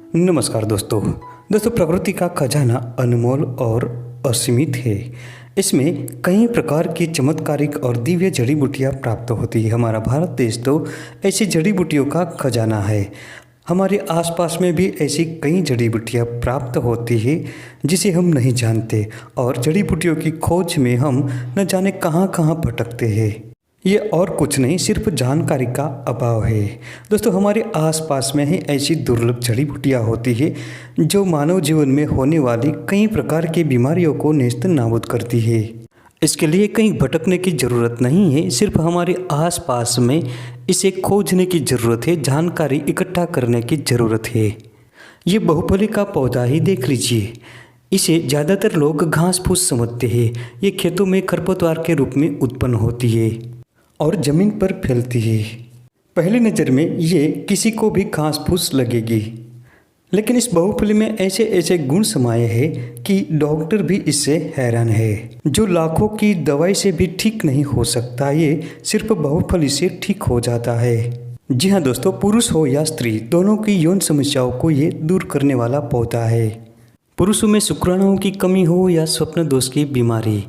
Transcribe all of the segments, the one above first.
नमस्कार दोस्तों प्रकृति का खजाना अनमोल और असीमित है। इसमें कई प्रकार की चमत्कारिक और दिव्य जड़ी बूटियाँ प्राप्त होती है। हमारा भारत देश तो ऐसी जड़ी बूटियों का खजाना है। हमारे आसपास में भी ऐसी कई जड़ी बूटियाँ प्राप्त होती है जिसे हम नहीं जानते, और जड़ी बूटियों की खोज में हम न जाने कहाँ कहाँ भटकते हैं। ये और कुछ नहीं, सिर्फ जानकारी का अभाव है। दोस्तों, हमारे आसपास में ही ऐसी दुर्लभ जड़ी बूटियाँ होती है जो मानव जीवन में होने वाली कई प्रकार की बीमारियों को नेस्त नाबूद करती है। इसके लिए कहीं भटकने की ज़रूरत नहीं है, सिर्फ हमारे आसपास में इसे खोजने की ज़रूरत है, जानकारी इकट्ठा करने की ज़रूरत है। ये बहुफली का पौधा ही देख लीजिए। इसे ज़्यादातर लोग घास फूस समझते हैं। ये खेतों में खरपतवार के रूप में उत्पन्न होती है और ज़मीन पर फैलती है। पहली नज़र में ये किसी को भी घास फूस लगेगी, लेकिन इस बहुफली में ऐसे ऐसे गुण समाये हैं कि डॉक्टर भी इससे हैरान है। जो लाखों की दवाई से भी ठीक नहीं हो सकता, ये सिर्फ बहुफली से ठीक हो जाता है। जी हाँ दोस्तों, पुरुष हो या स्त्री, दोनों की यौन समस्याओं को ये दूर करने वाला पौधा है। पुरुषों में शुक्राणुओं की कमी हो या स्वप्न दोष की बीमारी,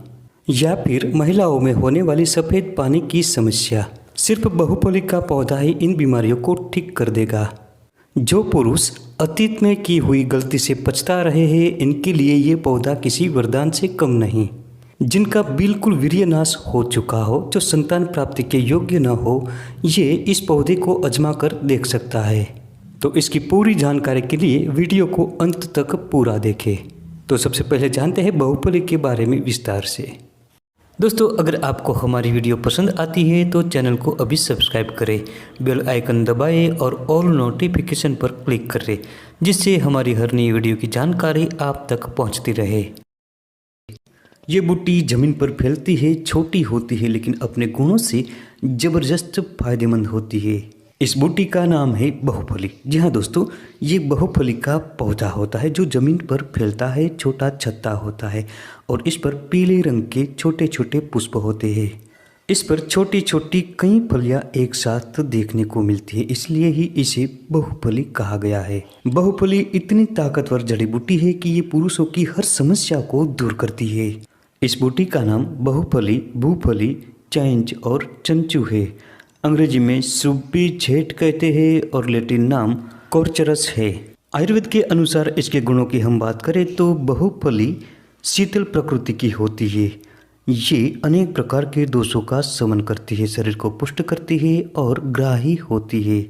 या फिर महिलाओं में होने वाली सफ़ेद पानी की समस्या, सिर्फ बहुफली का पौधा ही इन बीमारियों को ठीक कर देगा। जो पुरुष अतीत में की हुई गलती से पछता रहे हैं, इनके लिए ये पौधा किसी वरदान से कम नहीं। जिनका बिल्कुल वीर्यनाश हो चुका हो, जो संतान प्राप्ति के योग्य न हो, ये इस पौधे को आजमा कर देख सकता है। तो इसकी पूरी जानकारी के लिए वीडियो को अंत तक पूरा देखें। तो सबसे पहले जानते हैं बहुफली के बारे में विस्तार से। दोस्तों, अगर आपको हमारी वीडियो पसंद आती है तो चैनल को अभी सब्सक्राइब करें, बेल आइकन दबाएं और ऑल नोटिफिकेशन पर क्लिक करें, जिससे हमारी हर नई वीडियो की जानकारी आप तक पहुंचती रहे। ये बूटी ज़मीन पर फैलती है, छोटी होती है, लेकिन अपने गुणों से ज़बरदस्त फायदेमंद होती है। इस बूटी का नाम है बहुफली। जी हाँ दोस्तों, ये बहुफली का पौधा होता है जो ज़मीन पर फैलता है, छोटा छत्ता होता है और इस पर पीले रंग के छोटे छोटे पुष्प होते हैं। इस पर छोटी छोटी कई फलियां एक साथ देखने को मिलती है, इसलिए ही इसे बहुफली कहा गया है। बहुफली इतनी ताकतवर जड़ी बूटी है कि ये पुरुषों की हर समस्या को दूर करती है। इस बूटी का नाम बहुफली, भूफली, चाइंज और चंचू है। अंग्रेजी में सुब्बी झेट कहते हैं और लैटिन नाम कोर्चरस है। आयुर्वेद के अनुसार इसके गुणों की हम बात करें तो बहुफली शीतल प्रकृति की होती है। ये अनेक प्रकार के दोषों का शमन करती है, शरीर को पुष्ट करती है और ग्राही होती है।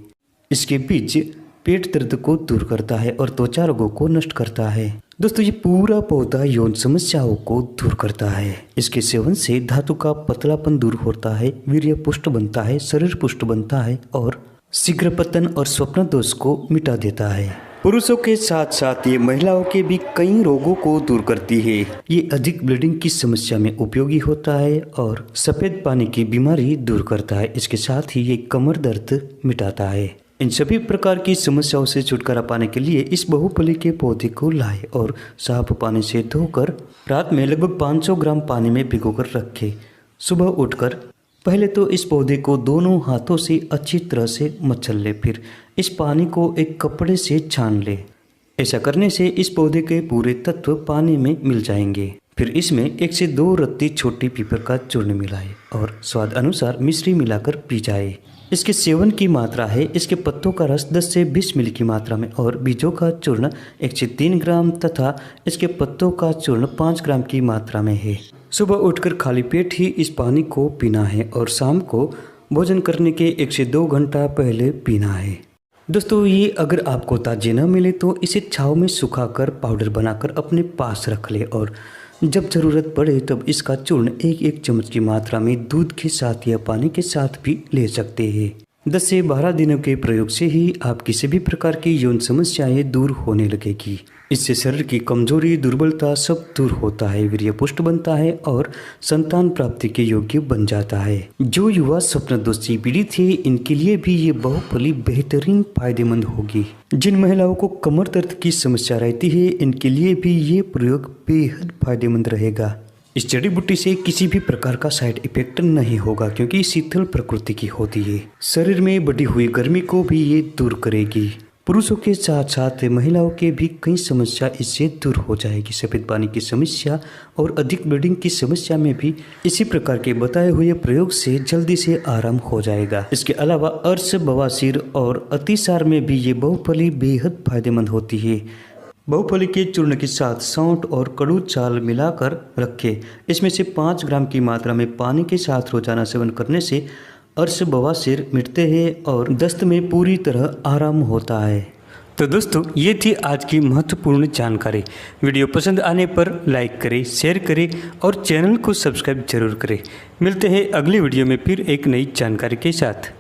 इसके बीज पेट दर्द को दूर करता है और त्वचा रोगों को नष्ट करता है। दोस्तों, ये पूरा पौधा यौन समस्याओं को दूर करता है। इसके सेवन से धातु का पतलापन दूर होता है, वीर्य पुष्ट बनता है, शरीर पुष्ट बनता है और शीघ्र पतन और स्वप्न दोष को मिटा देता है। पुरुषों के साथ साथ ये महिलाओं के भी कई रोगों को दूर करती है। ये अधिक ब्लीडिंग की समस्या में उपयोगी होता है और सफ़ेद पानी की बीमारी दूर करता है। इसके साथ ही ये कमर दर्द मिटाता है। इन सभी प्रकार की समस्याओं से छुटकारा पाने के लिए इस बहुफली के पौधे को लाएं और साफ पानी से धोकर रात में लगभग 500 ग्राम पानी में भिगोकर रखें। सुबह उठकर पहले तो इस पौधे को दोनों हाथों से अच्छी तरह से मचल ले, फिर इस पानी को एक कपड़े से छान ले। ऐसा करने से इस पौधे के पूरे तत्व पानी में मिल जाएंगे। फिर इसमें 1 से 2 रत्ती छोटी पीपर का चूर्ण मिलाएं और स्वाद अनुसार मिश्री मिलाकर पी जाए। इसके सेवन की मात्रा है, इसके पत्तों का रस 10 से 20 मिली की मात्रा में और बीजों का चूर्ण 1 से 3 ग्राम तथा इसके पत्तों का चूर्ण 5 ग्राम की मात्रा में है। सुबह उठकर खाली पेट ही इस पानी को पीना है और शाम को भोजन करने के 1 से 2 घंटा पहले पीना है। दोस्तों, ये अगर आपको ताजे न मिले तो इसे छाँव में सुखाकर पाउडर बनाकर अपने पास रख ले और जब ज़रूरत पड़े तब इसका चूर्ण 1-1 चम्मच की मात्रा में दूध के साथ या पानी के साथ भी ले सकते हैं। 10 से 12 दिनों के प्रयोग से ही आपकी सभी प्रकार की यौन समस्याएं दूर होने लगेगी। इससे शरीर की कमजोरी, दुर्बलता सब दूर होता है, वीर्य पुष्ट बनता है और संतान प्राप्ति के योग्य बन जाता है। जो युवा स्वप्न दोष से पीड़ित थे, इनके लिए भी ये बहुफली बेहतरीन फायदेमंद होगी। जिन महिलाओं को कमर दर्द की समस्या रहती है, इनके लिए भी ये प्रयोग बेहद फायदेमंद रहेगा। इस जड़ी बूटी से किसी भी प्रकार का साइड इफेक्ट नहीं होगा, क्योंकि शीतल प्रकृति की होती है। शरीर में बढ़ी हुई गर्मी को भी ये दूर करेगी। पुरुषों के साथ साथ महिलाओं के भी कई समस्या इससे दूर हो जाएगी। सफ़ेद पानी की समस्या और अधिक ब्लीडिंग की समस्या में भी इसी प्रकार के बताए हुए प्रयोग से जल्दी से आराम हो जाएगा। इसके अलावा अर्श, बवासीर और अतिसार में भी ये बहुफली बेहद फायदेमंद होती है। बहुफली के चूर्ण के साथ सौंठ और कड़ू चाल मिलाकर रखें। इसमें से 5 ग्राम की मात्रा में पानी के साथ रोजाना सेवन करने से अर्श, बवासीर मिटते हैं और दस्त में पूरी तरह आराम होता है। तो दोस्तों, ये थी आज की महत्वपूर्ण जानकारी। वीडियो पसंद आने पर लाइक करें, शेयर करें और चैनल को सब्सक्राइब जरूर करें। मिलते हैं अगली वीडियो में फिर एक नई जानकारी के साथ।